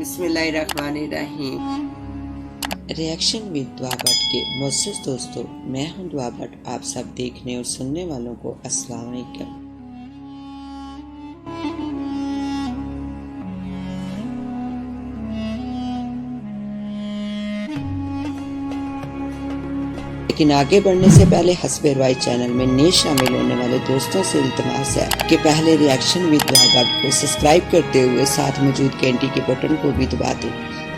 बिस्मिल्लाहिर्रहमानिर्रहीम। Reaction with दुआ भट्ट के मुअज़्ज़ज़ दोस्तों, मैं हूं दुआ भट्ट। आप सब देखने और सुनने वालों को अस्सलाम वालेकुम। लेकिन आगे बढ़ने से पहले हस्बे रवाई चैनल में नए शामिल होने वाले दोस्तों से इल्तिमास है कि पहले रिएक्शन विद दुआ भट्ट को सब्सक्राइब करते हुए साथ मौजूद घंटी के बटन को भी दबा दें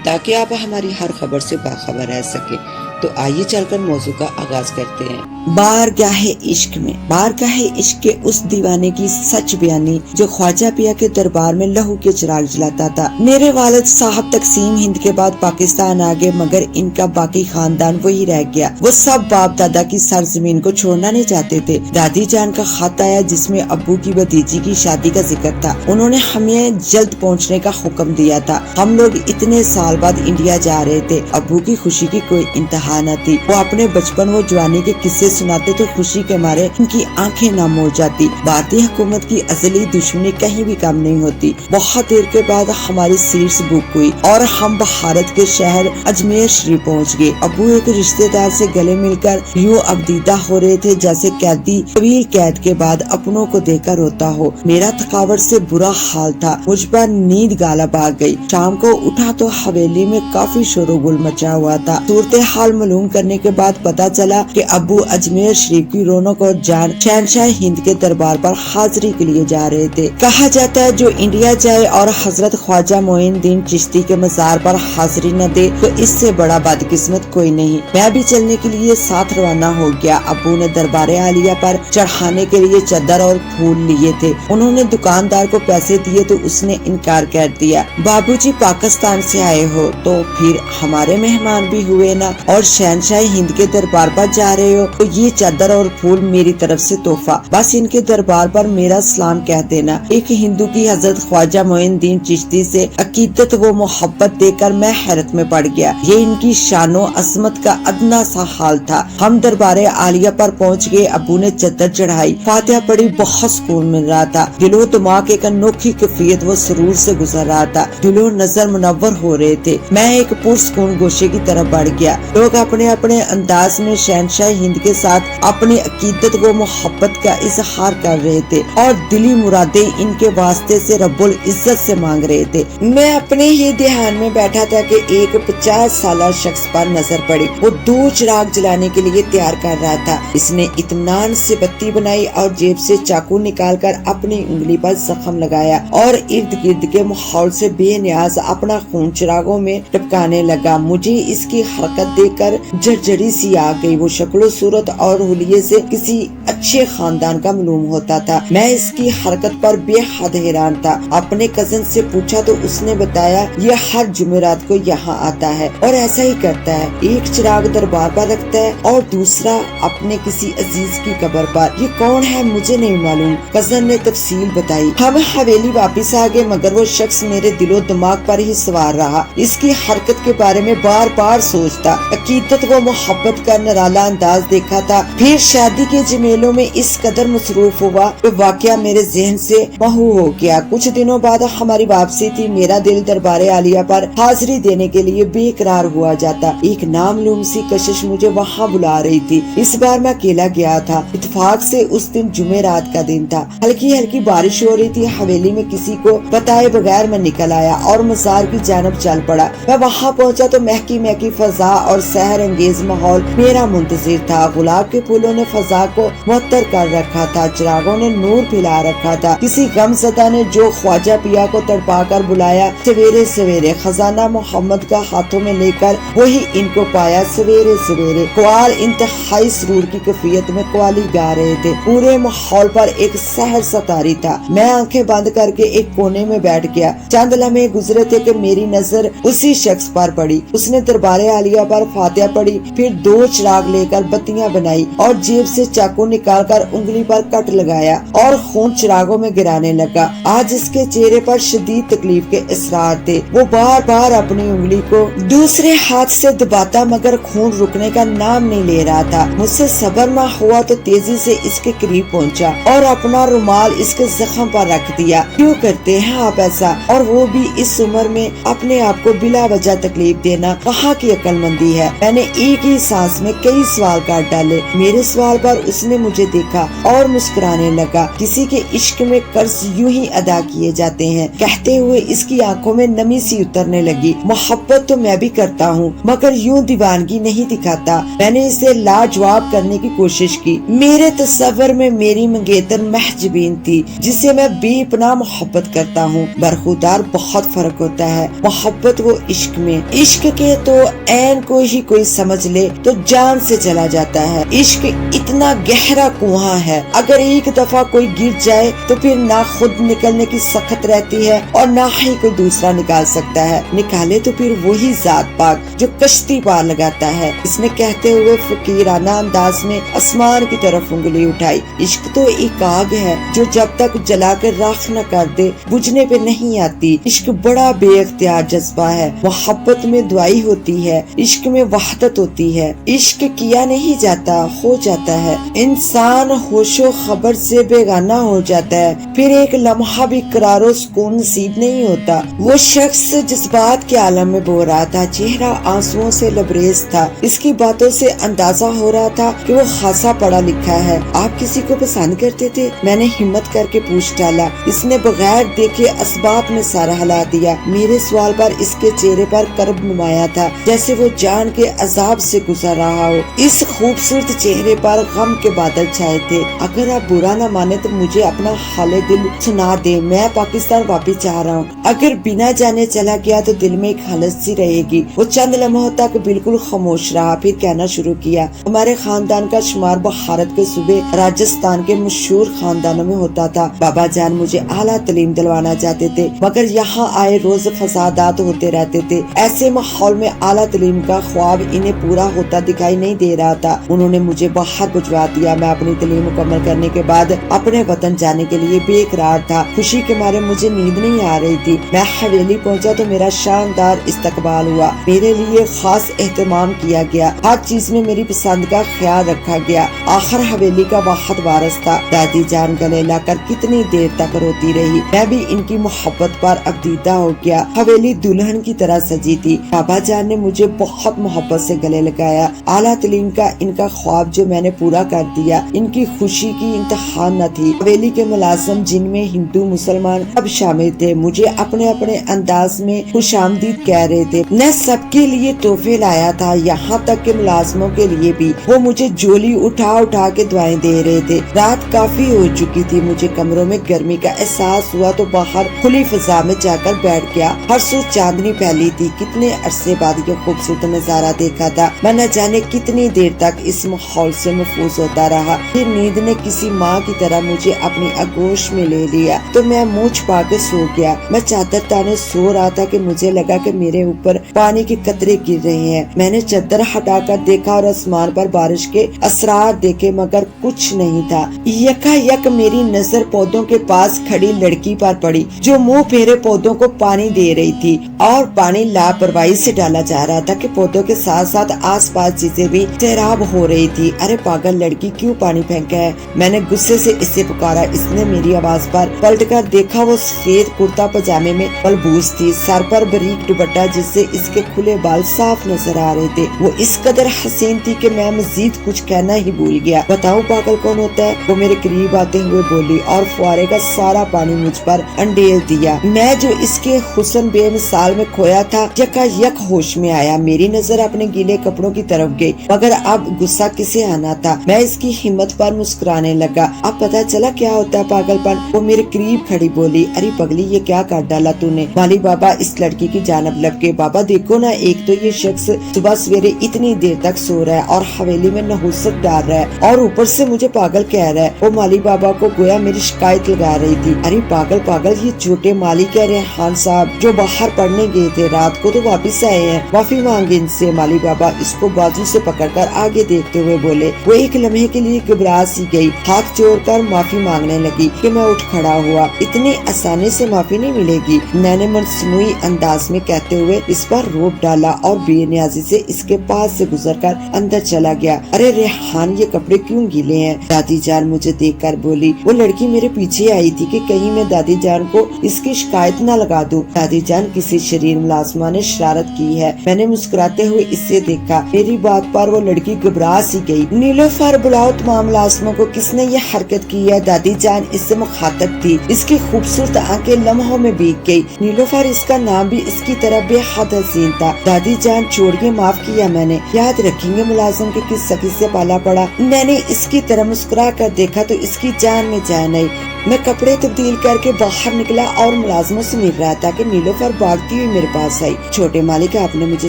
ताकि आप हमारी हर खबर से बाखबर रह सके। तो आइए चलकर मौजू का आगाज करते हैं। बारगाहे इश्क में बारगाहे इश्क के उस दीवाने की सच बयानी जो ख्वाजा पिया के दरबार में लहू के चिराग जलाता था। मेरे वालिद साहब तकसीम हिंद के बाद पाकिस्तान आ गए, मगर इनका बाकी खानदान वही रह गया। वो सब बाप दादा की सरजमीन को छोड़ना नहीं चाहते थे। दादी जान का खत आया जिसमें अब्बू की भतीजी की शादी का जिक्र था। उन्होंने हमें जल्द पहुँचने का हुक्म दिया था। हम लोग इतने साल बाद इंडिया जा रहे थे। अब्बू की खुशी की कोई इंतहा न थी। वो अपने बचपन व जवानी के किस्से सुनाते तो खुशी के मारे उनकी आंखें नम हो जाती। भारतीय हुकूमत की अजली दुश्मनी कहीं भी कम नहीं होती। बहुत देर के बाद हमारी सीट्स बुक हुई और हम भारत के शहर अजमेर शरीफ पहुंच गए। अबू एक रिश्तेदार से गले मिलकर यूं अबदीदा हो रहे थे जैसे कैदी तवील कैद के बाद अपनों को देखकर रोता हो। मेरा थकावट से बुरा हाल था, मुझ पर नींद गालब आ गई। शाम को उठा तो हवेली में काफी शोरगुल मचा हुआ था। सूरत हाल मालूम करने के बाद पता चला कि अबू अजमेर शरीफ की रौनक और जान शहनशाह हिंद के दरबार पर हाजिरी के लिए जा रहे थे। कहा जाता है जो इंडिया जाए और हजरत ख्वाजा मोइनुद्दीन चिश्ती के मजार पर हाजिरी न दे तो इससे बड़ा बदकिस्मत कोई नहीं। मैं भी चलने के लिए साथ रवाना हो गया। अबू ने दरबार आलिया पर चढ़ाने के लिए चादर और फूल लिए थे। उन्होंने दुकानदार को पैसे दिए तो उसने इनकार कर दिया। बाबूजी पाकिस्तान से आए हो तो फिर हमारे मेहमान भी हुए ना, और शहनशाह हिंद के दरबार पर जा रहे हो तो ये चादर और फूल मेरी तरफ से तोहफा। बस इनके दरबार पर मेरा सलाम कह देना। एक हिंदू की हजरत ख्वाजा मोइनुद्दीन चिश्ती से अकीदत व मोहब्बत देखकर मैं हैरत में पड़ गया। ये इनकी शानो असमत का अदना सा हाल था। हम दरबार आलिया पर पहुँच गए। अबू ने चादर चढ़ाई, फातिहा पढ़ी, बहुत सुकून मिल रहा था। दिलो दिमाग एक अनोखी कैफियत व सुरूर से गुजर रहा था। दिलो नजर मुनव्वर हो रहे थे। मैं एक पुरसुकून गोशे की तरफ बढ़ गया। लोग अपने अपने अंदाज में शहनशाह हिंद के साथ अपनी अकीदत व मोहब्बत का इजहार कर रहे थे और दिली मुरादे इनके वास्ते से रब्बुल इज्जत से मांग रहे थे। मैं अपने ही ध्यान में बैठा था कि एक 50 साल शख्स पर नजर पड़ी। वो 2 चिराग जलाने के लिए तैयार कर रहा था। इसने इत्मीनान से बत्ती बनाई और जेब से चाकू निकालकर अपनी उंगली पर जख्म लगाया और इर्द गिर्द के माहौल से बेनियाज अपना खून चिरागों में टपकाने लगा। मुझे इसकी हरकत देखकर झरझरी सी आ गई। वो शक्लो सूरत और हुलिये से किसी अच्छे खानदान का मालूम होता था। मैं इसकी हरकत पर बेहद हैरान था। अपने कजन से पूछा तो उसने बताया ये हर जुमेरात को यहाँ आता है और ऐसा ही करता है। एक चिराग दरबार पर रखता है और दूसरा अपने किसी अजीज की कब्र पर। ये कौन है मुझे नहीं मालूम। कजन ने तफसील बताई। हम हवेली वापिस आ गए, मगर वो शख्स मेरे दिलो दिमाग पर ही सवार रहा। इसकी हरकत के बारे में बार बार सोचता, अकीदत व मोहब्बत का निराला अंदाज देखा था। फिर शादी के जमेलों में इस कदर मसरूफ हुआ तो वाकया मेरे जहन से महू हो गया। कुछ दिनों बाद हमारी वापसी थी। मेरा दिल दरबार आलिया पर हाजिरी देने के लिए बेकरार हुआ जाता। एक नामालूम सी कशिश मुझे वहाँ बुला रही थी। इस बार मैं अकेला गया था। इत्तेफाक से उस दिन जुमेरात का दिन था। हल्की हल्की बारिश हो रही थी। हवेली में किसी को बताए बगैर मैं निकल आया और मजार की जानब चल पड़ा। मैं वहाँ पहुँचा तो महकी महकी फजा और सहर अंगेज माहौल मेरा मुंतजिर था। गुलाब के फूलों ने फजा को मुअत्तर कर रखा था। चिरागों ने नूर फैला रखा था। किसी गमज़दा ने जो ख्वाजा पिया को तड़पा कर बुलाया। सवेरे सवेरे खजाना मोहम्मद का हाथों में लेकर वही इनको पाया। सवेरे सवेरे ख्वाल इंतहाई सुरूर की कैफियत में कवाली गा रहे थे। पूरे माहौल पर एक सहर सतारी था। मैं आंखें बंद करके एक कोने में बैठ गया। चंद लम्हे गुजरे थे कि मेरी नजर उसी शख्स पर पड़ी। उसने दरबार आलिया पर फातिहा पढ़ी, फिर 2 चिराग लेकर बत्तियां बनाई और जेब से चाकू निकालकर उंगली पर कट लगाया और खून चिरागों में गिराने लगा। आज इसके चेहरे पर शदीद तकलीफ के असरार थे। वो बार बार अपनी उंगली को दूसरे हाथ से दबाता मगर खून रुकने का नाम नहीं ले रहा था। मुझसे सब्र न हुआ तो तेजी से इसके करीब पहुंचा और अपना रुमाल इसके जख्म पर रख दिया। क्यों करते हैं आप ऐसा, और वो भी इस उम्र में अपने आप को बिला वजह तकलीफ देना कहाँ की अक्लमंदी है। मैंने एक ही सांस में कई सवाल काट डाले। मेरे सवाल पर उसने मुझे देखा और मुस्कुराने लगा। किसी के इश्क में कर्ज यूं ही अदा किए जाते हैं, कहते हुए इसकी आंखों में नमी सी उतरने लगी। मोहब्बत तो मैं भी करता हूँ मगर यूं दीवानगी नहीं दिखाता। मैंने इसे लाजवाब करने की कोशिश की। मेरे तस्वर में मेरी मंगेतर महजबीन थी जिसे मैं बेपनाह मोहब्बत करता हूँ। बरखुदार बहुत फर्क होता है मोहब्बत वो इश्क में। इश्क के तो ऐन को ही कोई समझ ले तो जान से चला जाता है। इश्क इतना गहरा कुआं है, अगर एक दफा कोई गिर जाए तो फिर ना खुद निकलने की सख्त रहती है और ना ही कोई दूसरा निकाल सकता है। निकाले तो फिर वही जात पाक जो कश्ती पार लगाता है। इसने कहते हुए फकीराना अंदाज में आसमान की तरफ उंगली उठाई। इश्क तो एक आग है जो जब तक जला कर राख न कर दे बुझने पे नहीं आती। इश्क बड़ा बेअख्तियार जज्बा है। मोहब्बत में दुआई होती है, इश्क में वहदत होती है। इश्क किया नहीं जाता, हो जाता है। इंसान होशो खबर से बेगाना हो जाता है, फिर एक लम्हा भी करारो सुकून नसीब नहीं होता। वो शख्स जज्बात के आलम में बो रहा था, चेहरा आंसुओं से लबरेज था। इसकी बातों से अंदाजा हो रहा था कि वो खासा पढ़ा लिखा है। आप किसी को पसंद करते थे? मैंने हिम्मत करके पूछ डाला। इसने बगैर देखे असबाब में सारा हिला दिया। मेरे सवाल पर इसके चेहरे पर कर्ब नुमाया था, जैसे वो जान के अजाब से गुजर रहा हो। इस खूबसूरत चेहरे पर गम के बादल छाए थे। अगर आप बुरा न माने तो मुझे अपना हाले दिल सुना दे। मैं पाकिस्तान वापस जा रहा हूँ। अगर बिना जाने चला गया तो दिल में एक हालत सी रहेगी। वो चंद लम्हों तक बिल्कुल खामोश रहा, फिर कहना शुरू किया। हमारे खानदान का शुमार भारत के सूबे राजस्थान के मशहूर खानदानों में होता था। बाबा जान मुझे आला तालीम दिलवाना चाहते थे मगर यहाँ आए रोज फसादात होते रहते थे। ऐसे माहौल में आला तालीम का ख्वाब इन्हें पूरा होता दिखाई नहीं दे रहा था। उन्होंने मुझे बाहर भिजवा दिया। मैं अपनी तालीम मुकम्मल करने के बाद अपने वतन जाने के लिए बेकरार था। खुशी के मारे मुझे नींद नहीं आ रही थी। मैं हवेली पहुंचा तो मेरा शानदार इस्तकबाल हुआ। मेरे लिए खास एहतमाम किया गया। हर चीज में मेरी पसंद का ख्याल रखा गया। आखिर हवेली का वाहद वारस था। दादी जान गले लाकर कितनी देर तक रोती रही। मैं भी इनकी मोहब्बत पर अबदीदा हो गया। हवेली दुल्हन की तरह सजी थी। बाबा जान ने मुझे बहुत मोहब्बत से गले लगाया। आला तालीम का इनका ख्वाब जो मैंने पूरा कर दिया, इनकी खुशी की इंतहा न थी। हवेली के मुलाजिम जिनमें हिंदू मुसलमान सब शामिल थे मुझे अपने अपने अंदाज में खुशामदीद कह रहे थे। मैं सबके लिए तोहफे लाया था, यहाँ तक के मुलाजमों के लिए भी। वो मुझे झोली उठा उठा के दुआएं दे रहे थे। रात काफी हो चुकी थी। मुझे कमरों में गर्मी का एहसास हुआ तो बाहर खुली फिजा में जाकर बैठ गया। हर सू चांदनी फैली थी। कितने अरसे बाद ये खूबसूरत नजारा देखा था। मैं न जाने कितनी देर तक इस माहौल से महफूज होता रहा। फिर नींद ने किसी माँ की तरह मुझे अपनी आगोश में ले लिया तो मैं मुंह छुपा के सो गया। मैं चादर ताने सो रहा था कि मुझे लगा कि मेरे ऊपर पानी के कतरे गिर रहे हैं। मैंने चादर हटाकर देखा और आसमान पर बारिश के असरार देखे मगर कुछ नहीं था। यकायक मेरी नजर पौधों के पास खड़ी लड़की पर पड़ी जो मुंह फेरे पौधों को पानी दे रही थी और पानी लापरवाही से डाला जा रहा था कि पौधों के साथ साथ आसपास चीजें भी सैराब हो रही थी। अरे पागल लड़की, क्यों पानी फेंका है? मैंने गुस्से से इसे पुकारा। इसने मेरी आवाज पर पलटकर देखा। वो सफेद कुर्ता पजामे में मलबूस थी, सर पर बारीक दुपट्टा जिससे इसके खुले बाल साफ नजर आ रहे थे। वो इस कदर हसीन थी कि मैं मजीद कुछ कहना ही भूल गया। बताओ पागल कौन होता है? वो मेरे करीब आते हुए बोली और फुआरे का सारा पानी मुझ पर अंडेल दिया। मैं जो इसके हुस्न बेमिसाल में खोया था यकायक होश में आया। मेरी नजर अपने गीले कपड़ों की तरफ गई मगर अब गुस्सा किसे आना था। मैं इसकी हिम्मत पर मुस्कुराने लगा। अब पता चला क्या होता है पागलपन। वो मेरे करीब खड़ी बोली, अरे पगली ये क्या कर डाला तूने? माली बाबा इस लड़की की जानब लपके। बाबा देखो ना, एक तो ये शख्स सुबह सवेरे इतनी देर तक सो रहा है और हवेली में नहुसत डाल रहा है और ऊपर से मुझे पागल कह रहा है। वो माली बाबा को गोया मेरी शिकायत लगा रही थी। अरे पागल पागल, ये छोटे माली कह रहे हैं खान साहब जो बाहर पढ़ने गए थे, रात को तो वापस आए हैं। माफी मांगे इनसे। माली बाबा इसको बाजू से पकड़कर आगे देखते हुए बोले। वो एक लम्हे के लिए घबरा सी गई, हाथ जोड़कर माफी मांगने लगी कि मैं उठ खड़ा हुआ। इतनी आसानी से माफी नहीं मिलेगी, मैंने मसनूई अंदाज में कहते हुए इस पर रोप डाला और बेनियाजी से इसके पास से गुजरकर अंदर चला गया। अरे रेहान, ये कपड़े क्यों गीले हैं? दादी जान मुझे देखकर बोली। वो लड़की मेरे पीछे आई थी कि कहीं मैं दादी जान को इसकी शिकायत न लगा दूं। दादी जान, किसी शरीर मुलाजमा ने शरारत की है। मैंने मुस्कुराते हुए इससे देखा। मेरी बात पर वो लड़की घबरा सी गई। नीलोफर, बुलाओ तमाम मुलाजमों को, किसने ये हरकत की है? दादी जान इससे मुखातब थी। इसकी खूबसूरत आंखें लम्हों में भीग गई। नीलोफर, इसका नाम भी इसकी तरह बेहद हसीन था। दादी जान छोड़िए, माफ किया मैंने। याद रखेंगे मुलाजिम के किस सखी से पाला पड़ा। मैंने इसकी तरह मुस्कुरा कर देखा तो इसकी जान में जान आई। मैं कपड़े तब्दील करके बाहर निकला और मुलाजमों से मिल रहा था कि नीलोफर भागती हुई मेरे पास आई। छोटे मालिक, आपने मुझे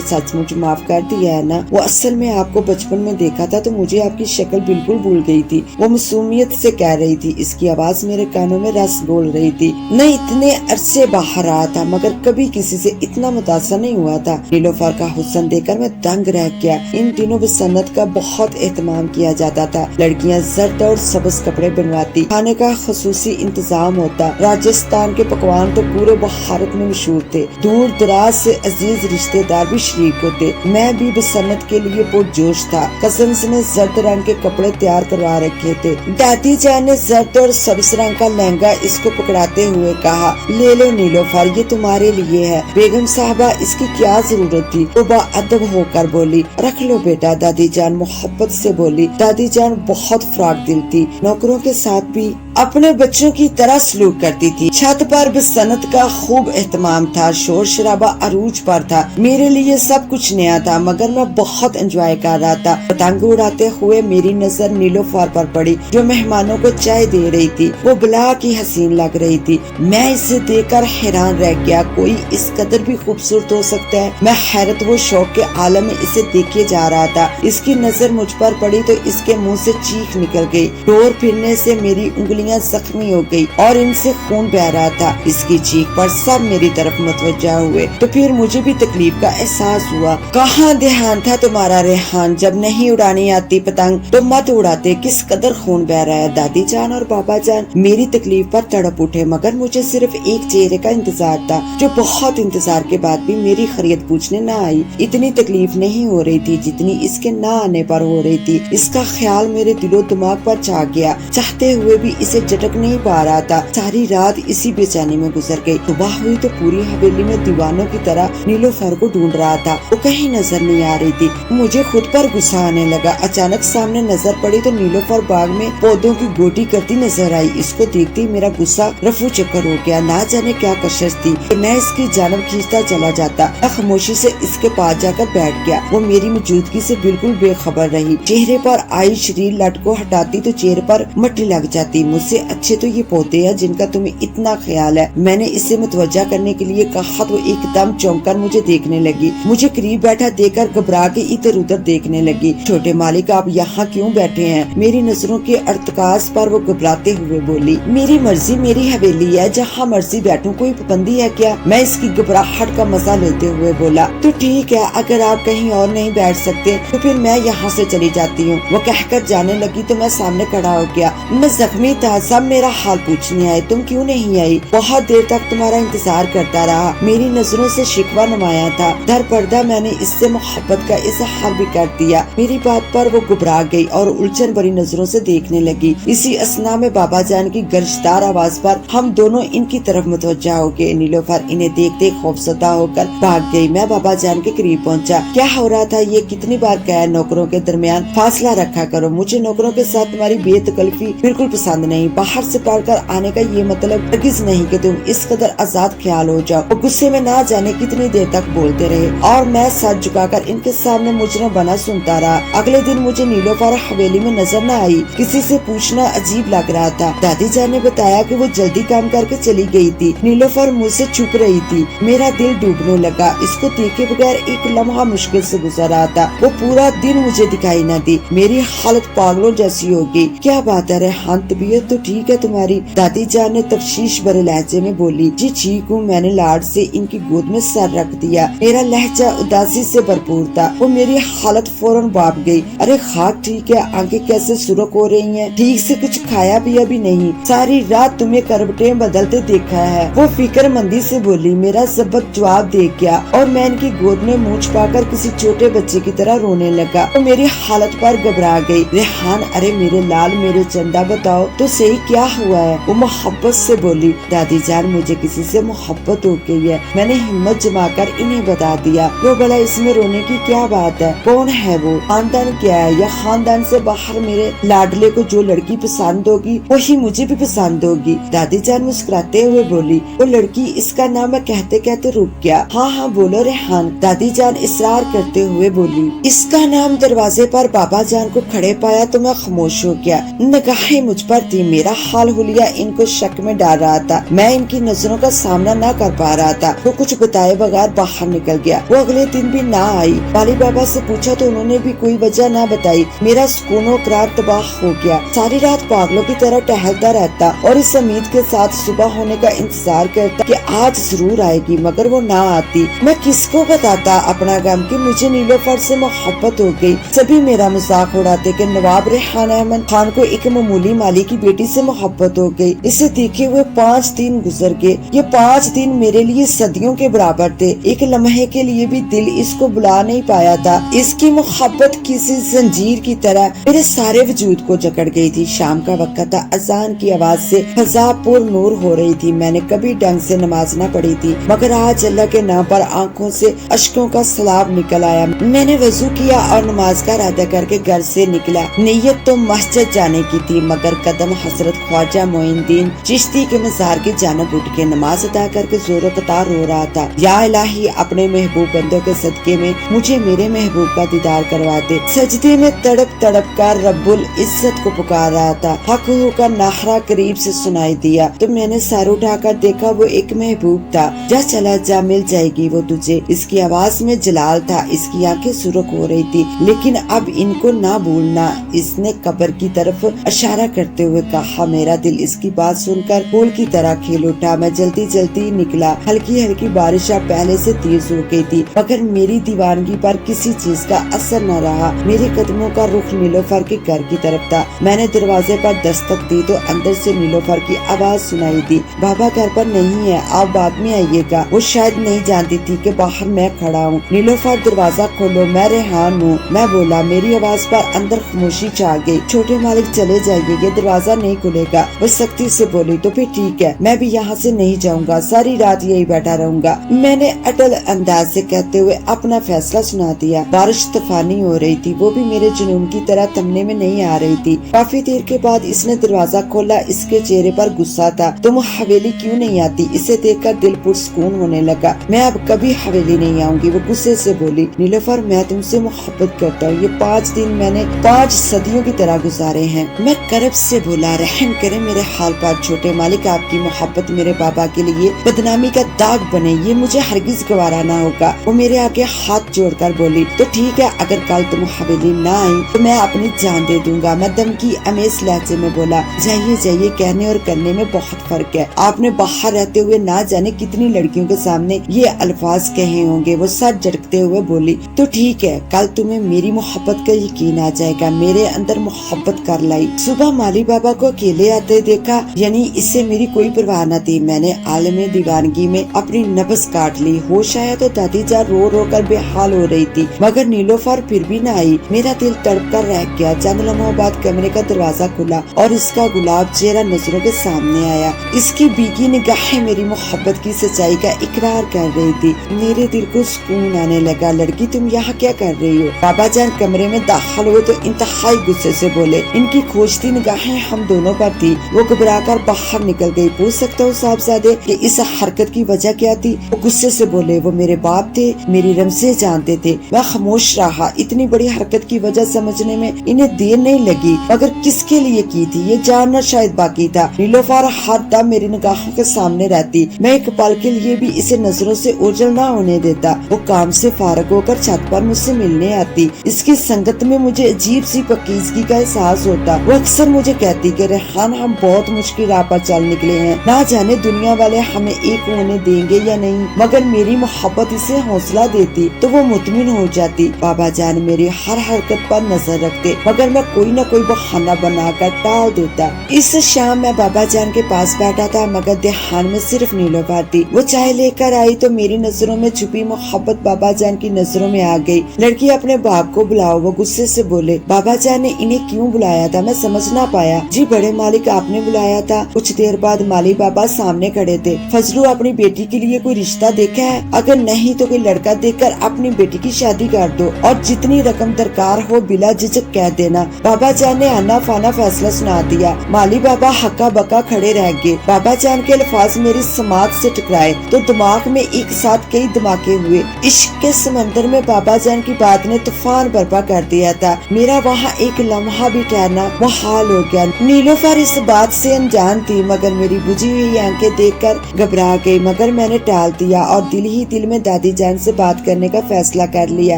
सचमुच माफ कर दिया है ना? वो असल में आपको बचपन में देखा था तो मुझे आपकी शक्ल बिल्कुल भूल गई थी। वो मासूमियत से कह रही थी। इसकी आवाज मेरे कानों में रस बोल रही थी। मैं इतने अरसे बाहर रहा था मगर कभी किसी से इतना मुतासर नहीं हुआ था। नीलोफर का हुस्न देखकर मैं दंग रह गया। इन दिनों बसन्नत का बहुत एहतमाम किया जाता था। लड़कियां जर्द और सब्ज कपड़े बनवाती, खाने का खसूसी इंतजाम होता। राजस्थान के पकवान तो पूरे भारत में मशहूर थे। दूर दराज से अजीज रिश्तेदार भी शरीक होते। मैं भी बसन्नत के लिए पुरजोश था। कजन्स ने जर्द रंग के कपड़े तैयार करवा रखे थे। दादी जान ने जर्द और सब्ज रंग का लहंगा इसको पकड़ाते हुए कहा, ले लो नीलोफर, ये तुम्हारे लिए है। बेगम साहबा, इसकी क्या जरूरत थी? वो बाअदब होकर बोली। रख लो बेटा, दादी जान मोहब्बत से बोली। दादी जान बहुत फराक दिल थी। नौकरों के साथ भी अपने बच्चों की तरह सलूक करती थी। छत पर बसन्नत का खूब एहतमाम था। शोर शराबा अरूज पर था। मेरे लिए सब कुछ नया था मगर मैं बहुत एंजॉय कर रहा था। पतंग उड़ाते हुए मेरी नजर नीलोफर पर पड़ी जो मेहमानों को चाय दे रही थी। वो बला की हसीन लग रही थी। मैं इसे देखकर हैरान रह गया। कोई इस कदर भी खूबसूरत हो सकता है? मैं हैरत वो शौक के आलम में इसे देखे जा रहा था। इसकी नजर मुझ पर पड़ी तो इसके मुंह से चीख निकल गई। डोर फिरने से मेरी उंगलियां जख्मी हो गई और इनसे खून बह रहा था। इसकी चीख पर सब मेरी तरफ मुतवज्जा हुए तो फिर मुझे भी तकलीफ का एहसास हुआ। कहाँ ध्यान था तुम्हारा रेहान? जब नहीं उड़ानी आती पतंग तो मत उड़ाते। किस कदर खून बह रहा है? दादी जान और बाबा जान मेरी तकलीफ पर तड़प उठे मगर मुझे सिर्फ एक चेहरे का इंतजार था जो बहुत इंतजार के बाद भी मेरी खैरियत पूछने न आई। इतनी तकलीफ नहीं हो रही थी जितनी इसके न आने पर हो रही थी। इसका ख्याल मेरे दिलो दिमाग पर छा गया। चाहते हुए भी इसे झटक नहीं पा रहा था। सारी रात इसी बेचैनी में गुजर गई। सुबह हुई तो पूरी हवेली में दीवानों की तरह नीलोफर को ढूंढ रहा था। वो कहीं नजर नहीं आ रही थी। मुझे खुद पर गुस्सा आने लगा। अचानक सामने नजर पड़ी तो नीलोफर बाग में पौधों की गोटी करती नजर आई। इसको देखते ही मेरा गुस्सा रफू चक्कर हो गया। ना जाने क्या कशिश थी कि मैं इसकी जानब खींचता चला जाता। खामोशी से इसके पास जाकर बैठ गया। वो मेरी मौजूदगी से बिल्कुल बेखबर रही। चेहरे पर आई शरीर लट को हटाती तो चेहरे पर मट्टी लग जाती। मुझसे अच्छे तो ये पौधे हैं जिनका तुम्हें इतना ख्याल है। मैंने इसे मुतवज्जा करने के लिए कहा तो एकदम चौंक कर मुझे देखने लगी। मुझे करीब बैठा देखकर घबरा के इधर उधर देखने लगी। छोटे मालिक, आप यहाँ क्यों बैठे हैं? मेरी नजरों के अर्तकाज पर वो घबराते हुए बोली। मेरी मर्जी, मेरी हवेली है, जहाँ मर्जी बैठूं, कोई पाबंदी है क्या? मैं इसकी घबराहट का मजा लेते हुए बोला। तो ठीक है, अगर आप कहीं और नहीं बैठ सकते तो फिर मैं यहाँ से चली जाती हूँ। वो कहकर जाने लगी तो मैं सामने खड़ा हो गया। मैं जख्मी था। सब मेरा हाल पूछने आए, तुम क्यों नहीं आई? बहुत देर तक तुम्हारा इंतजार करता रहा। मेरी नजरों से शिकवा नुमाया था। दर पर्दा मैंने इससे मोहब्बत का इजहार भी कर दिया। मेरी बात पर वो घबरा गई और उलझन भरी नजरों से देखने लगी। इसी असना में बाबा जान की गर्जदार आवाज पर हम दोनों इनकी तरफ मुतवज्जा हो गए। नीलोफर इन्हें देखते खौफसदा होकर भाग गई। मैं बाबा जान के करीब पहुंचा। क्या हो रहा था ये? कितनी बार कहा नौकरों के दरमियान फासला रखा करो। मुझे नौकरों के साथ तुम्हारी बेतकल्फी बिल्कुल पसंद नहीं। बाहर से पढ़कर आने का ये मतलब हरगिज़ नहीं कि तुम इस कदर आजाद ख्याल हो जाओ। वो गुस्से में ना जाने कितनी देर तक बोलते रहे और मैं सर झुकाकर इनके सामने मुजरम बना सुनता रहा। अगले दिन मुझे नीलोफर हवेली में नजर न आई। किसी से पूछना अजीब लग रहा था। दादी जान ने बताया कि वो जल्दी काम करके चली गई थी। नीलोफर मुझसे छुप रही थी। मेरा दिल डूबने लगा। इसको देखे बगैर एक लम्हा मुश्किल से गुजर रहा था। वो पूरा दिन मुझे दिखाई न दी। मेरी हालत पागलों जैसी होगी। क्या बात है रेहान, तबीयत तो ठीक है तुम्हारी? दादी जान ने तफ्शीश भरे लहजे में बोली। जी ठीक हूँ, मैंने लाड से इनकी गोद में सर रख दिया। मेरा लहजा उदासी से भरपूर था। वो मेरी हालत फौरन भाप गई। अरे खाक ठीक है, आंखें कैसे सुरख हो रही हैं? ठीक से कुछ खाया पिया भी नहीं, सारी रात तुम्हें करवटें बदलते देखा है। वो फिक्रमंदी से बोली। मेरा सबक जवाब दे गया और मैं इनकी गोद में मुंह छुपाकर किसी छोटे बच्चे की तरह रोने लगा। वो मेरी हालत पर घबरा गई। रेहान, अरे मेरे लाल, मेरे चंदा, बताओ तो सही क्या हुआ है? वो मोहब्बत से बोली। दादी जान, मुझे किसी से मोहब्बत हो गई है। मैंने हिम्मत जमाकर इन्हें बता दिया। वो भला इसमें रोने की क्या बात है? कौन है वो? खानदान क्या है? या खानदान से बाहर मेरे लाडले को जो लड़की पसंद होगी वही मुझे भी पसंद होगी। दादी जान मुस्कुराते हुए बोली। वो लड़की, इसका नाम मैं कहते कहते रुक गया। हाँ हाँ बोलो रेहान, दादी जान इसरार करते हुए बोली। इसका नाम दरवाजे पर बाबा जान को खड़े पाया तो मैं खामोश हो गया। निगाहें मुझ पर थी। मेरा हाल हुलिया इनको शक में डाल रहा था। मैं इनकी नजरों का सामना न कर पा रहा था। वो कुछ बताए बगैर बाहर निकल गया। वो अगले दिन भी ना आई। वाली बाबा से पूछा तो उन्होंने भी कोई वजह ना बताई। मेरा सुकूनो करार तबाह हो गया। सारी रात पागलों की तरह टहलता रहता और इस उम्मीद के साथ सुबह होने का इंतजार करता कि आज जरूर आएगी, मगर वो ना आती। मैं किसको बताता अपना गम कि मुझे नीलोफर से मोहब्बत हो गई। सभी मेरा मजाक उड़ाते कि नवाब रेहान अहमद खान को एक मामूली माली की बेटी से मोहब्बत हो गई। इसे देखे हुए 5 दिन गुजर गए। ये 5 दिन मेरे लिए सदियों के बराबर थे। एक लम्हे के लिए भी दिल इसको बुला नहीं पाया था। इसकी मोहब्बत किसी जंजीर की तरह मेरे सारे वजूद को जकड़ गई थी। शाम का वक्त था। अजान की आवाज से फजा पुर नूर हो रही थी। मैंने कभी ढंग से नमाज न पढ़ी थी, मगर आज अल्लाह के नाम पर आंखों से अश्कों का सैलाब निकल आया। मैंने वजू किया और नमाज का इरादा करके घर से निकला। नीयत तो मस्जिद जाने की थी, मगर कदम हजरत ख्वाजा मोइनुद्दीन चिश्ती के मज़ार की जानब उठ के नमाज अदा करके जोरों कतार रो रहा था। या इलाही, अपने महबूब बंदों के सदके में मुझे मेरे महबूब का दीदार करवा दे। सजदे में तड़प तड़प कर रब्बुल इज्जत को पुकार रहा था। हक हू का नाहरा करीब से सुनाई दिया तो मैंने सर उठाकर देखा। वो एक महबूब था। जा चला जा, मिल जाएगी वो तुझे। इसकी आवाज में जलाल था। इसकी आंखें सुर्ख हो रही थी। लेकिन अब इनको ना भूलना, इसने कब्र की तरफ इशारा करते हुए कहा। मेरा दिल इसकी बात सुनकर फूल की तरह खिल उठा। मैं जल्दी जल्दी निकला। हल्की हल्की बारिश अब पहले से तेज हो गई थी, मगर मेरी दीवानगी पर किसी चीज का असर न रहा। मेरे कदमों का रुख नीलोफर के घर की तरफ था। मैंने दरवाजे पर दस्तक दी तो अंदर से नीलोफर की आवाज सुनाई दी। बाबा घर पर नहीं है, आप बाद में आइएगा। वो शायद नहीं जानती थी कि बाहर मैं खड़ा हूँ। नीलोफर, दरवाजा खोलो, मैं रेहान हूँ। मैं बोला। मेरी आवाज पर अंदर खामोशी छा गई। छोटे मालिक चले जाइए, ये दरवाजा नहीं खुलेगा। वो सख्ती से बोली। तो फिर ठीक है, मैं भी यहाँ से नहीं जाऊँगा, सारी रात यही बैठा रहूंगा। मैंने अटल अंदाज से कहते हुए अपना फैसला सुना दिया। बारिश तूफानी हो रही थी, वो भी मेरे जुनून की तरह थमने में नहीं आ रही थी। काफी देर के बाद इसने दरवाजा खोला। इसके चेहरे पर गुस्सा था। तुम हवेली क्यों नहीं आती? इसे देखकर दिल पुरसकून होने लगा। मैं अब कभी हवेली नहीं आऊंगी, वो गुस्से से बोली। नीलोफर, मैं तुमसे मोहब्बत करता हूँ। ये 5 दिन मैंने 5 सदियों की तरह गुजारे हैं। मैं करब से बोला। रहम करे मेरे हाल पर छोटे मालिक, आपकी मोहब्बत मेरे बाबा के लिए बदनामी का दाग बने, ये मुझे हरगिज गवारा ना होगा। वो मेरे आगे हाथ जोड़कर बोली। तो ठीक है, अगर कल तुम हवेली ना आई तो मैं अपनी जान दे दूंगा। मैं दम की अमेज लहजे में बोला। जाइए जाइए, कहने और करने में बहुत फर्क है। आपने बाहर रहते हुए ना जाने कितनी लड़कियों के सामने ये अल्फाज कहे होंगे। वो सर झटकते हुए बोली। तो ठीक है, कल तुम्हें मेरी मोहब्बत का यकीन आ जाएगा। मेरे अंदर मोहब्बत कर लाई। सुबह माली बाबा को अकेले आते देखा, यानी इससे मेरी कोई परवाह न थी। मैंने आलमे दीवानगी में अपनी नब्ज काट ली। होश आया तो दादी जान रो रो कर बेहाल हो रही थी, मगर नीलोफर फिर भी न आई। मेरा दिल तड़प कर रह गया। चंद लम्हों बाद कमरे का दरवाजा खुला और इसका गुलाब चेहरा नजरों के सामने आया। इसकी बीगी निगाहें मेरी मोहब्बत की सच्चाई का इकरार कर रही थी। मेरे दिल को सुकून आने लगा। लड़की, तुम यहाँ क्या कर रही हो? बाबा जान कमरे में दाखिल हुए तो इंतहाई गुस्से से बोले। इनकी खोजती निगाहें हम दोनों पर थी। वो घबराकर बाहर निकल गई। पूछ सकता हूँ साहबजादे कि इस हरकत की वजह क्या थी? वो गुस्से से बोले। वो मेरे बाप थे, मेरी रमज़ें जानते थे। मैं खामोश रहा। इतनी बड़ी हरकत की वजह समझने में इन्हें देर नहीं लगी, मगर किसके लिए की थी ये जानना शायद बाकी था। नीलोफर हर दम मेरी निगाहों के सामने रहती। मैं एक पल के लिए भी इसे नजरों से ओझल ना होने देता। वो काम से फारग होकर छत पर मुझसे मिलने आती। इसकी संगत में मुझे अजीब सी पकीजगी का एहसास होता। वो अक्सर मुझे कहती कि रेहान हम बहुत मुश्किल राह पर चल निकले हैं, ना जाने दुनिया वाले हमें एक होने देंगे या नहीं, मगर मेरी मोहब्बत इसे हौसला देती तो वो मुतमिन हो जाती। बाबा जान मेरी हर हरकत पर नजर रखते, मगर मैं कोई न कोई बहाना बनाकर टाल देता। इस शाम मैं बाबा जान के पास बैठा था, मगर ध्यान में सिर्फ नीलोफर थी। वो चाय लेकर आई तो मेरी नजरों में छुपी मोहब्बत बाबा जान की नजरों में आ गई। लड़की अपने बाप को बुलाओ, वो गुस्से से बोले। बाबा जान ने इन्हें क्यों बुलाया था मैं समझ ना पाया। जी बड़े मालिक आपने बुलाया था। कुछ देर बाद माली बाबा सामने खड़े थे। फजलू अपनी बेटी के लिए कोई रिश्ता देखा है? अगर नहीं तो कोई लड़का देखकर अपनी बेटी की शादी कर दो और जितनी रकम दरकार हो बिला झिझक कह देना। बाबा जान ने आना फाना फैसला सुना दिया। माली बाबा हक्का बक्का खड़े रह गए। बाबा जान के अल्फाज मेरी समाज से टकराए तो दिमाग में एक साथ कई धमाके हुए। इश्क के समंदर में बाबा जान की बात ने तूफान बर्पा कर दिया था। मेरा वहाँ एक लम्हा भी ठहरना मुहाल हो गया। नीलोफर इस बात से अनजान थी, मगर मेरी बुझी हुई आंखें देखकर घबरा गई, मगर मैंने टाल दिया और दिल ही दिल में दादी जान से बात करने का फैसला कर लिया।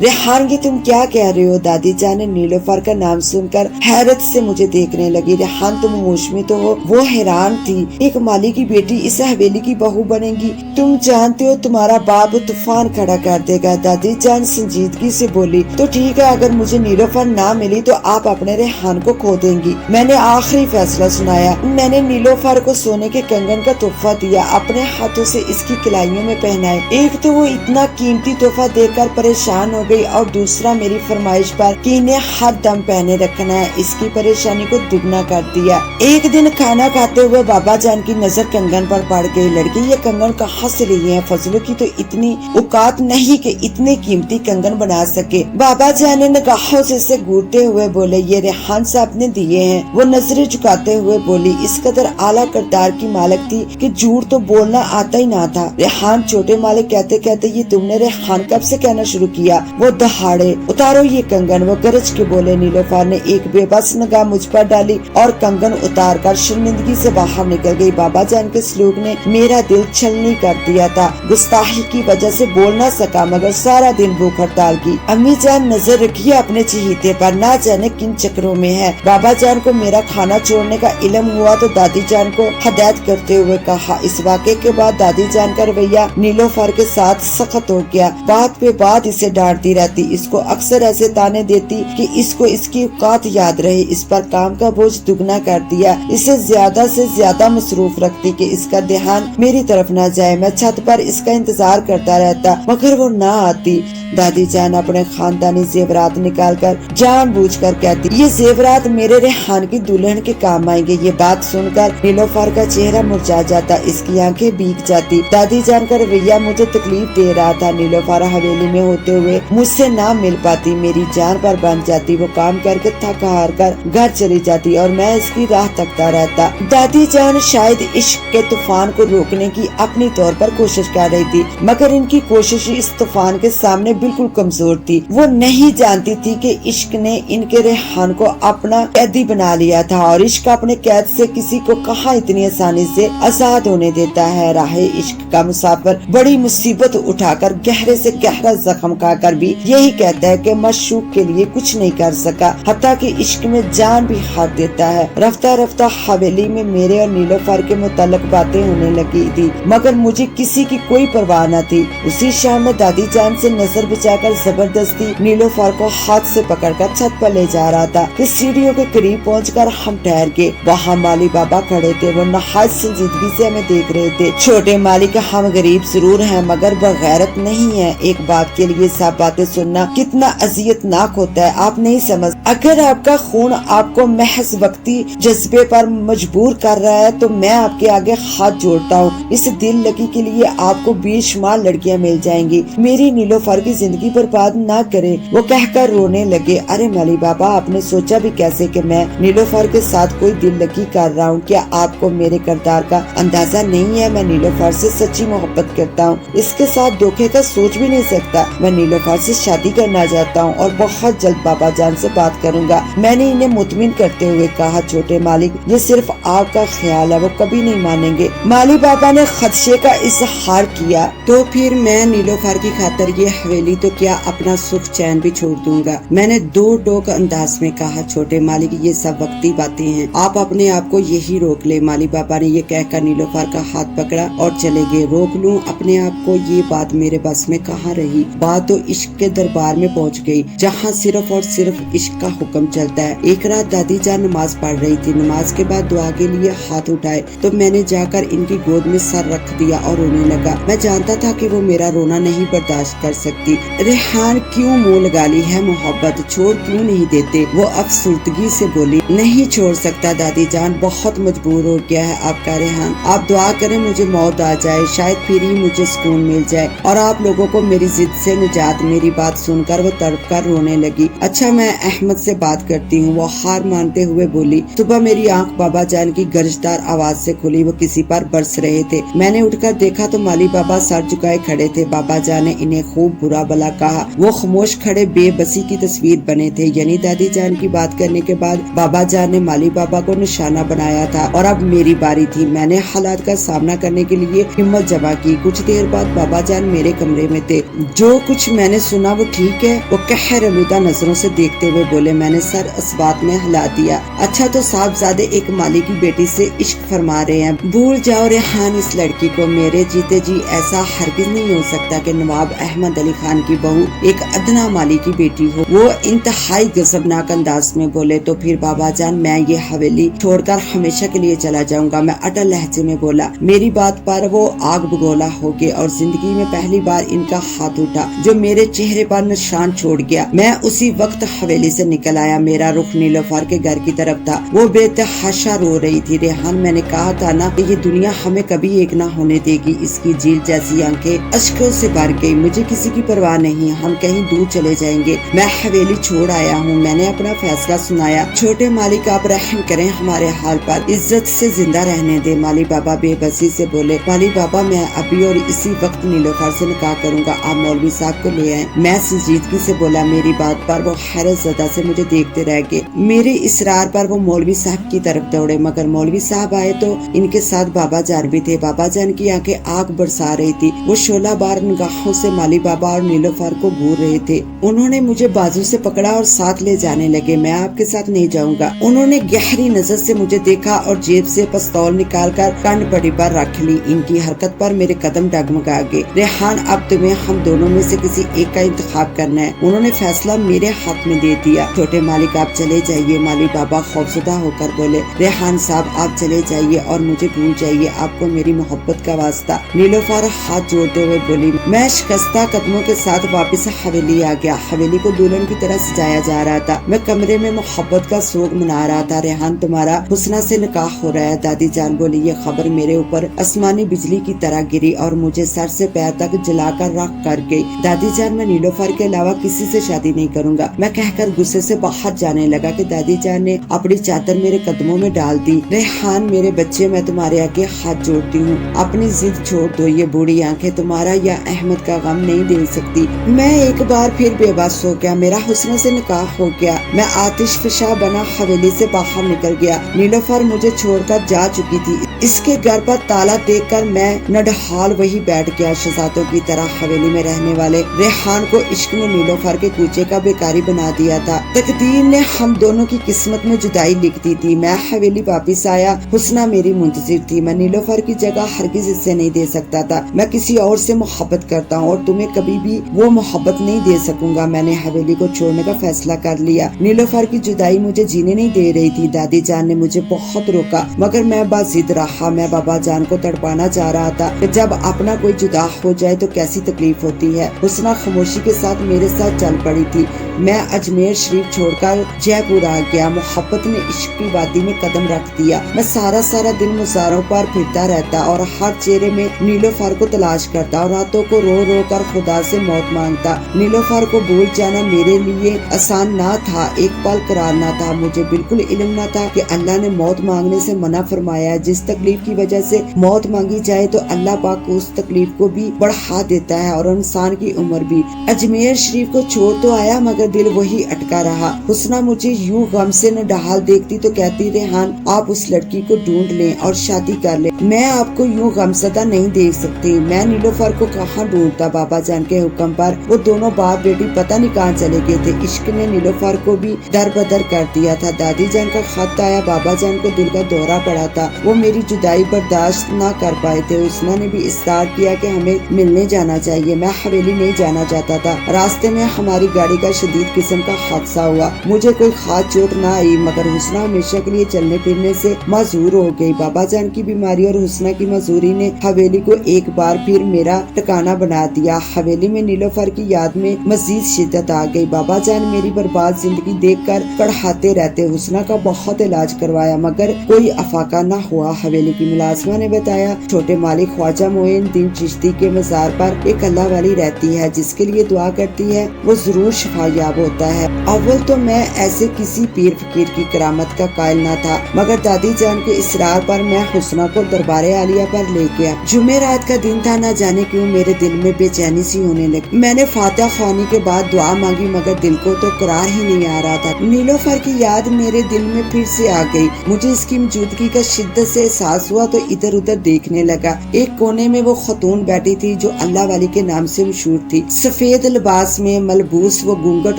रेहान की तुम क्या कह रहे हो? दादी जान ने नीलोफर का नाम सुनकर हैरत से मुझे देखने लगी। रेहान तुम होश में तो हो? वो हैरान थी। एक माली की बेटी इस हवेली की बहू बनेगी? तुम जानते हो तुम्हारा बाप तूफान खड़ा कर देगा। दादी जान संजीदगी से बोली। तो ठीक है, अगर मुझे नीलोफर ना मिली तो आप अपने रेहान को खो देंगी। मैंने आखिरी फैसला सुनाया। मैंने नीलोफर को सोने के कंगन का तोहफा दिया, अपने हाथों से इसकी कलाइयों में पहनाए। एक तो वो इतना कीमती तोहफा देखकर परेशान हो गई और दूसरा मेरी फरमाइश पर कि इन्हें हर दम पहने रखना है, इसकी परेशानी को दुगना कर दिया। एक दिन खाना खाते हुए बाबा जान की नजर कंगन पर पड़ गई। लड़की ये कंगन कहाँ से ली है? फजलों की तो इतनी औकात नहीं कि इतने कीमती कंगन बना सके। बाबा जान ने निगाहों से इसे घूरते हुए बोले, ये रेहान साहब ने दिए हैं। वो नजरें झुकाते हुए बोली। इस कदर आला किरदार की मालिक थी कि झूठ तो बोलना आता ही ना था। रेहान छोटे मालिक कहते कहते ये तुमने रेहान कब से कहना शुरू किया? वो दहाड़े। उतारो ये कंगन, वो गरज के बोले। नीलोफर ने एक बेबस निगाह मुझ पर डाली और कंगन उतार कर शर्मिंदगी से बाहर निकल गई। बाबा जान के सलूक ने मेरा दिल छलनी कर दिया था। गुस्ताखी की वजह से बोल ना सका, मगर सारा दिन भूख हड़ताल की। अम्मी जान नजर रखिए अपने चहीते पर, ना जाने किन चक्रों में है। बाबा जान को मेरा खाना छोड़ने का इल्म हुआ तो दादी जान को हदायत करते हुए कहा। इस वाक़े के बाद दादी जान का रवैया नीलोफर के साथ सख्त हो गया। बात पे बात इसे डांटती रहती, इसको अक्सर ऐसे ताने देती कि इसको इसकी औकात याद रहे। इस पर काम का बोझ दुगना कर दिया। इसे ज्यादा से ज्यादा मसरूफ रखती कि इसका ध्यान मेरी तरफ न जाए। मैं छत पर इसका इंतजार करता रहता, मगर वो ना आती। दादी जान अपने खानदानी जेवरात निकाल कर जानबूझकर कहती, ये जेवरात मेरे रेहान की दुल्हन के काम आएंगे। ये बात सुनकर नीलोफर का चेहरा मुरझा जाता, इसकी आंखें भीग जाती। दादी जान का रवैया मुझे तकलीफ दे रहा था। नीलोफर हवेली में होते हुए मुझसे ना मिल पाती, मेरी जान पर बन जाती। वो काम करके थक हार कर घर चली जाती और मैं इसकी राह तकता रहता। दादी जान शायद इश्क के तूफान को रोकने की अपनी तौर पर कोशिश कर रही थी, मगर इनकी कोशिश इस तूफान के सामने बिल्कुल कमजोर थी। वो नहीं जानती थी कि इश्क ने इनके रेहान को अपना कैदी बना लिया था और इश्क अपने कैद से किसी को कहाँ इतनी आसानी से आजाद होने देता है। राहे इश्क का मुसाफिर बड़ी मुसीबत उठाकर गहरे से गहरा जख्म खाकर भी यही कहता है कि मशूक के लिए कुछ नहीं कर सका, हत्ता कि इश्क में जान भी हाथ देता है। रफ्ता रफ्ता हवेली में मेरे और नीलोफर के मुताल्लिक बातें होने लगी थी, मगर मुझे किसी की कोई परवाह न थी। उसी शाम में दादी जान से नजर बचाकर जबरदस्ती नीलोफर को हाथ से पकड़कर छत पर ले जा रहा था कि सीढ़ियों के करीब पहुंचकर हम ठहर गए। वहाँ माली बाबा खड़े थे। वो नहायत संजीदगी से हमें देख रहे थे। छोटे माली का हम गरीब जरूर हैं, मगर बगैरत नहीं है। एक बात के लिए सब बातें सुनना कितना अजियतनाक होता है आप नहीं समझ। अगर आपका खून आपको महज वक्ती जज्बे पर मजबूर कर रहा है तो मैं आपके आगे हाथ जोड़ता हूँ। इस दिल लगी के लिए आपको बेशुमार लड़कियां मिल जाएंगी। मेरी नीलोफर की जिंदगी बर्बाद ना करे। वो कहकर रोने लगे। अरे माली बाबा, आपने सोचा भी कैसे कि मैं नीलोफर के साथ कोई दिल लगी कर रहा हूँ? क्या आपको मेरे किरदार का अंदाजा नहीं है? मैं नीलोफर से सच्ची मोहब्बत करता हूँ, इसके साथ धोखे का सोच भी नहीं सकता। मैं नीलोफर से शादी करना चाहता हूँ और बहुत जल्द बाबा जान से बात करूँगा। मैंने इन्हें मुतमिन करते हुए कहा, छोटे मालिक, ये सिर्फ आपका ख्याल है, वो कभी नहीं मानेंगे। माली बाबा ने खदशे का इजहार किया। तो फिर मैं नीलोफर की खातिर ये हवेली तो क्या अपना सुख चैन भी छोड़ दूंगा। मैंने दो टोक अंदाज में कहा, छोटे मालिक, ये सब वक्ती बातें आते हैं, आप अपने आप को यही रोक ले। माली बाबा ने ये कहकर नीलोफर का हाथ पकड़ा और चले गए। रोक लूं अपने आप को, ये बात मेरे बस में कहाँ रही। बात तो इश्क के दरबार में पहुँच गई, जहाँ सिर्फ और सिर्फ इश्क का हुक्म चलता है। एक रात दादी जान नमाज पढ़ रही थी। नमाज के बाद दुआ के लिए हाथ उठाए तो मैंने जाकर इनकी गोद में सर रख दिया और रोने लगा। मैं जानता था कि वो मेरा रोना नहीं बर्दाश्त कर सकती। रेहान क्यों मुँह लगा ली है मोहब्बत, छोड़ क्यों नहीं देते। वो अफसुर्दगी से बोली, नहीं छोड़ सकता दादी जान, बहुत मजबूर हो गया है आपका रेहान। आप दुआ करें मुझे मौत आ जाए, शायद फिर ही मुझे सुकून मिल जाए और आप लोगों को मेरी जिद से निजात। मेरी बात सुनकर वो तड़प कर रोने लगी। अच्छा मैं अहमद से बात करती हूँ, वो हार मानते हुए बोली। सुबह मेरी आंख बाबा जान की गरजदार आवाज से खुली। वो किसी पर बरस रहे थे। मैंने उठकर देखा तो माली बाबा सर झुकाए खड़े थे। बाबा जान ने इन्हें खूब बुरा भला कहा। वो खामोश खड़े बेबसी की तस्वीर बने थे। यानी दादी जान की बात करने के बाद बाबा जान ने माली बाबा को निशाना बनाया था और अब मेरी बारी थी। मैंने हालात का सामना करने के लिए हिम्मत जमा की। कुछ देर बाद बाबा जान मेरे कमरे में थे। जो कुछ मैंने सुना वो ठीक है, वो कहर आलूदा नजरों से देखते हुए बोले। मैंने सर इस बात में हिला दिया। अच्छा तो साहबजादे एक माली की बेटी से इश्क फरमा रहे हैं, भूल जाओ रेहान इस लड़की को। मेरे जीते जी ऐसा हरगिज नहीं हो सकता कि नवाब अहमद अली खान की बहू एक अदना माली की बेटी हो। वो इंतहाई गजबनाक अंदाज में बोले। तो फिर बाबा जान मैं ये हवेली छोड़कर हमेशा के लिए चला जाऊंगा। मैं अटल लहजे में बोला। मेरी बात पर वो आग बगोला हो गए और जिंदगी में पहली बार इनका हाथ उठा जो मेरे चेहरे पर निशान छोड़ गया। मैं उसी वक्त हवेली से निकल आया। मेरा रुख नीलोफर के घर की तरफ था। वो बेतहाशा रो रही थी। रेहान मैंने कहा था ना कि ये दुनिया हमें कभी एक ना होने देगी। इसकी झील जैसी आंखें अश्कों से भर गई। मुझे किसी की परवाह नहीं, हम कहीं दूर चले जाएंगे। मैं हवेली छोड़ आया हूँ। मैंने अपना फैसला सुनाया। छोटे मालिक आप रहम करें हमारे हाल पर, इज्जत से जिंदा रहने दे। माली बाबा बेबसी से बोले। माली बाबा मैं अभी और इसी वक्त नीलोफर से निकाह करूंगा, आप मौलवी साहब को ले आए। मैं संजीदगी से बोला। मेरी बात पर वो हैरत ज़दा से मुझे देखते रह गए। मेरे इसरार पर वो मौलवी साहब की तरफ दौड़े, मगर मौलवी साहब आए तो इनके साथ बाबा जान भी थे। बाबा जान की आंखें आग बरसा रही थी। वो शोला बार निगाहों से माली बाबा और नीलोफर को घूर रहे थे। उन्होंने मुझे बाजू से पकड़ा और साथ ले जाने लगे। मैं आपके साथ नहीं जाऊंगा। उन्होंने गहरी नजर से मुझे देखा और जेब से पिस्तौल निकालकर कान पट्टी पर रख ली। इनकी हरकत पर मेरे कदम डगमगा गए। रेहान अब तुम्हें हम दोनों में से किसी एक का इंतखाब करना है। उन्होंने फैसला मेरे हाथ में दे दिया। छोटे मालिक आप चले जाइए। माली बाबा खौफजदा होकर बोले। रेहान साहब आप चले जाइए और मुझे भूल जाइए, आपको मेरी मोहब्बत का वास्ता। नीलोफर हाथ जोड़ते हुए बोली। मैं शिकस्ता कदमों के साथ वापस हवेली आ गया। हवेली को दुल्हन की तरह सजाया जा रहा था। मैं कमरे में मोहब्बत का सोग मना रहा था। रेहान तुम्हारा हुस्ना से निकाह हो रहा है। दादी जान बोली। ये खबर मेरे ऊपर आसमानी बिजली की तरह गिरी और मुझे सर से पैर तक जलाकर राख कर गई। दादी जान मैं नीलोफर के अलावा किसी से शादी नहीं करूंगा। मैं कहकर गुस्से से बाहर जाने लगा कि दादी जान ने अपनी चादर मेरे कदमों में डाल दी। रेहान मेरे बच्चे मैं तुम्हारे आगे हाथ जोड़ती हूँ, अपनी जिद छोड़ दो। ये बूढ़ी आंखें तुम्हारा या अहमद का गम नहीं दे सकती। मैं एक बार फिर बेबस हो गया। मेरा हुस्न से निकाह हो गया। मैं आतिश फिशा बना हवेली से बाहर निकल गया। नीलोफर मुझे छोड़कर जा चुकी थी। इसके घर पर ताला देखकर मैं नडहाल वही बैठ गया। शहजादों की तरह हवेली में रहने वाले रेहान को इश्क ने नीलोफर के कूचे का बेकारी बना दिया था। तकदीर ने हम दोनों की किस्मत में जुदाई लिख दी थी। मैं हवेली वापिस आया। हुस्ना मेरी मुंतजिर थी। मैं नीलोफर की जगह हरगिज इससे नहीं दे सकता था। मैं किसी और से मोहब्बत करता हूँ और तुम्हें कभी भी वो मोहब्बत नहीं दे सकूंगा। मैंने हवेली को छोड़ने का फैसला कर लिया। नीलोफर की जुदाई मुझे जीने नहीं दे रही थी। दादी जान ने मुझे बहुत रोका मगर मैं बाजिद रहा। मैं बाबा जान को तड़पाना चाह रहा था कि जब अपना कोई जुदा हो जाए तो कैसी तकलीफ होती है। हुस्ना खामोशी के साथ मेरे साथ चल पड़ी थी। मैं अजमेर शरीफ छोड़कर जयपुर आ गया। मोहब्बत ने इश्क की वादी में कदम रख दिया। मैं सारा दिन मुजारों पर फिरता रहता और हर चेहरे में नीलोफर को तलाश करता और रातों को रो रो कर खुदा से मौत मांगता। नीलोफर को भूल जाना मेरे लिए आसान ना था, एक पल करार ना था। मुझे बिल्कुल इल्म न था कि अल्लाह ने मौत मांगने से मना फरमाया। जिस تکلیف کی وجہ سے موت مانگی جائے تو اللہ پاک اس تکلیف کو بھی بڑھا دیتا ہے اور انسان کی عمر بھی۔ اجمیر شریف کو چھوڑ تو آیا مگر دل وہی اٹکا رہا۔ حسنہ مجھے یوں غم سے نڈھال دیکھتی تو کہتی ریحان آپ اس لڑکی کو ڈھونڈ لیں اور شادی کر لیں، میں آپ کو یوں غمزدہ نہیں دیکھ سکتی۔ میں نیلوفر کو کہاں ڈھونڈتا؟ بابا جان کے حکم پر وہ دونوں باپ بیٹی پتہ نہیں کہاں چلے گئے تھے۔ عشق نے نیلوفر کو بھی در بدر کر دیا تھا۔ دادی جان کا خط آیا، بابا جان کو دل کا دورہ پڑا تھا، وہ میری جدائی برداشت نہ کر پائے تھے۔ حسنہ نے بھی اصرار کیا کہ ہمیں ملنے جانا چاہیے۔ میں حویلی نہیں جانا چاہتا تھا۔ راستے میں ہماری گاڑی کا شدید قسم کا حادثہ ہوا، مجھے کوئی خاص چوٹ نہ آئی مگر حسنہ ہمیشہ کے لیے چلنے پھرنے سے معذور ہو گئی۔ بابا جان کی بیماری اور حسنہ کی معذوری نے حویلی کو ایک بار پھر میرا ٹھکانہ بنا دیا۔ حویلی میں نیلوفر کی یاد میں مزید شدت آ گئی۔ بابا جان میری برباد زندگی دیکھ کر کڑھاتے رہتے۔ حسنہ کا بہت علاج کروایا مگر کوئی افاقہ نہ ہوا۔ حویلی کی ملازمہ نے بتایا چھوٹے مالک خواجہ معین الدین چشتی کے مزار پر ایک اللہ والی رہتی ہے، جس کے لیے دعا کرتی ہے وہ ضرور شفا یاب ہوتا ہے۔ اول تو میں ایسے کسی پیر فقیر کی کرامت کا قائل نہ تھا مگر دادی جان کے اصرار پر میں حسنہ کو دربار عالیہ پر لے گیا۔ جمعرات کا دن تھا، نہ جانے کیوں میرے دل میں بے چینی سی ہونے لگی۔ میں نے فاتحہ خوانی کے بعد دعا مانگی مگر دل کو تو قرار ہی نہیں آ رہا تھا۔ نیلوفر کی یاد میرے دل میں پھر سے آ گئی۔ مجھے اس کی موجودگی کا شدت سے احساس ہوا تو ادھر ادھر دیکھنے لگا۔ ایک کونے میں وہ خاتون بیٹھی تھی جو اللہ والی کے نام سے مشہور تھی۔ سفید لباس میں ملبوس وہ گھونگھٹ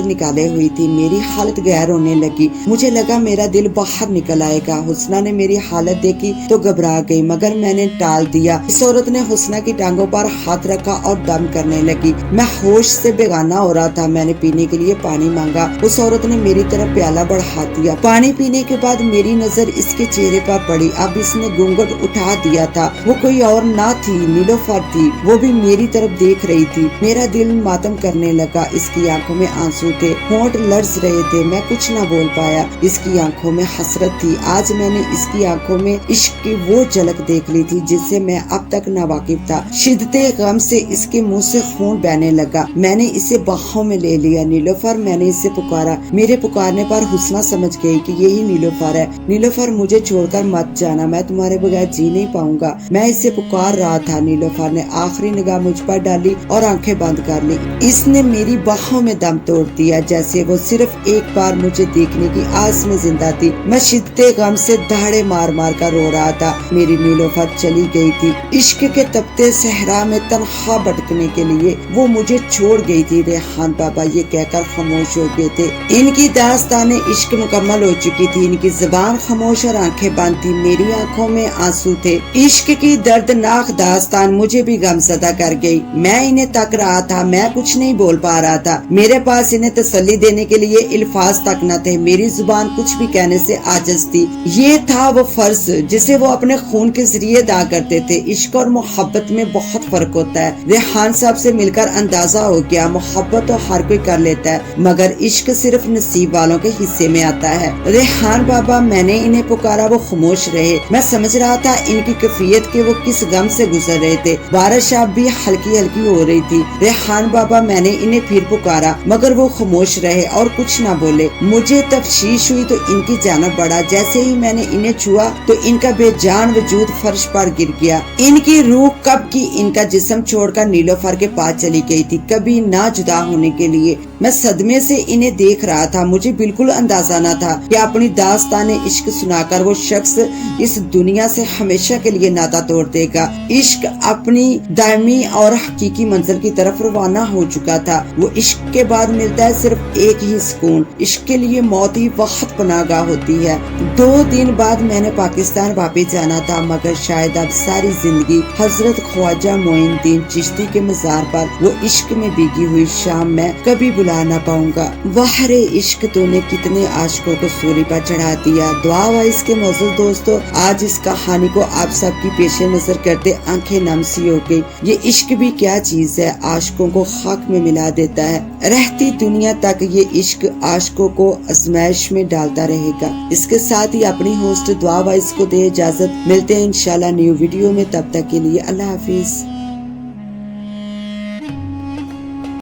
نکالے ہوئی تھی۔ میری حالت غیر ہونے لگی، مجھے لگا میرا دل باہر نکل آئے گا۔ حسنہ نے میری حالت دیکھی تو گھبرا گئی مگر میں نے ٹال دیا۔ اس عورت نے حسنہ کی ٹانگوں پر ہاتھ رکھا اور دم کرنے لگی۔ میں ہوش سے بیگانہ ہو رہا تھا۔ میں نے پینے کے لیے پانی مانگا، اس عورت نے میری طرف پیالہ بڑھا دیا۔ پانی پینے کے بعد میری نظر اس کے چہرے پر پڑی۔ اب اس نے گھونگھٹ اٹھا دیا تھا، وہ کوئی اور نہ تھی، نیلوفر تھی، وہ بھی میری طرف دیکھ رہی تھی۔ میرا دل ماتم کرنے لگا۔ اس کی آنکھوں میں آنسو تھے، ہونٹ لرز رہے تھے، میں کچھ نہ بول پایا۔ اس کی آنکھوں میں حسرت تھی۔ آج میں نے اس کی آنکھوں میں عشق کی وہ جھلک دیکھ لی تھی جس سے میں اب تک نہ واقف تھا۔ شدت غم سے اس کے منہ سے خون بہنے لگا۔ میں نے اسے باہوں میں لے لیا۔ نیلوفر، میں نے اسے پکارا۔ میرے پکارنے پر حسنہ سمجھ گئی کہ یہی نیلوفر ہے۔ نیلوفر، مجھے چھوڑ کر مت جانا، میں تمہارے بغیر جی نہیں پاؤں گا۔ میں اسے پکار رہا تھا۔ نیلوفر نے آخری نگاہ مجھ پر ڈالی اور آنکھیں بند کر لی۔ اس نے میری باہوں میں دم توڑ دیا جیسے وہ صرف ایک بار مجھے دیکھنے کی آس میں زندہ تھی۔ میں شدت غم سے دہاڑے مار مار کر رو رہا تھا۔ میری نیلوفر چلی گئی تھی۔ عشق کے تپتے صحرا میں تنہا بھٹکنے کے لیے وہ مجھے چھوڑ گئی تھی۔ ریحان بابا یہ کہہ کر خاموش ہو گئے تھے۔ ان کی داستان عشق مکمل ہو چکی تھی۔ ان کی زبان خاموش اور آنکھیں بند تھی۔ میری آنکھوں میں آنسو تھے۔ عشق کی دردناک داستان مجھے بھی غمزدہ کر گئی۔ میں انہیں تک رہا تھا، میں کچھ نہیں بول پا رہا تھا۔ میرے پاس انہیں تسلی دینے کے لیے الفاظ تک نہ تھے۔ میری زبان کچھ بھی کہنے سے عاجز تھی۔ یہ تھا وہ فرض جسے وہ اپنے خون کے ذریعے ادا کرتے تھے۔ عشق اور محبت میں بہت فرق ہوتا ہے۔ ریحان صاحب سے مل کر اندازہ ہو گیا، محبت تو ہر کوئی کر لیتا ہے مگر عشق صرف نصیب والوں کے حصے میں آتا ہے۔ ریحان بابا، میں نے انہیں پکارا، وہ خاموش رہے۔ میں سمجھ رہا تھا ان کی کیفیت کہ وہ کس غم سے گزر رہے تھے۔ بارش اب بھی ہلکی ہلکی ہو رہی تھی۔ ریحان بابا، میں نے انہیں پھر پکارا مگر وہ خاموش رہے اور کچھ نہ بولے۔ مجھے تفشیش ہوئی تو ان کی جانب بڑھا۔ جیسے ہی میں نے انہیں چھوا تو ان کا بے جان وجود فرش پر گر گیا۔ ان کی روح کب کی ان کا جسم چھوڑ کر نیلوفر کے پاس چلی گئی تھی، کبھی نہ جدا ہونے کے لیے۔ میں صدمے سے انہیں دیکھ رہا تھا۔ مجھے بالکل اندازہ نہ تھا کہ اپنی داستان عشق سنا کر وہ شخص اس دنیا سے ہمیشہ کے لیے ناتا توڑ دے گا۔ عشق اپنی دائمی اور حقیقی منزل کی طرف روانہ ہو چکا تھا۔ وہ عشق کے بعد ملتا ہے صرف ایک ہی سکون۔ عشق کے لیے موت ہی وقت پناہ گاہ ہوتی ہے۔ 2 دن بعد میں نے پاکستان واپس جانا تھا مگر شاید اب ساری زندگی حضرت خواجہ معین الدین چشتی کے مزار پر وہ عشق میں بھیگی ہوئی شام میں کبھی بلا نہ پاؤں گا۔ بحر عشق تو نے کتنے عاشقوں کو سولی پر چڑھا دیا۔ دعا و اس کے معزز دوستو، آج اس کہانی کو آپ سب کی پیش نظر کرتے آنکھیں نم سی ہو گئی۔ یہ عشق بھی کیا چیز ہے، عاشقوں کو خاک میں ملا دیتا ہے۔ رہتی دنیا تک یہ عشق عاشقوں کو آزمائش میں ڈالتا رہے گا۔ اس کے ساتھ ہی اپنی ہوسٹ دعا و اس کو دے اجازت، ملتے ہیں انشاءاللہ نیو ویڈیو میں، تب تک کے لیے اللہ حافظ۔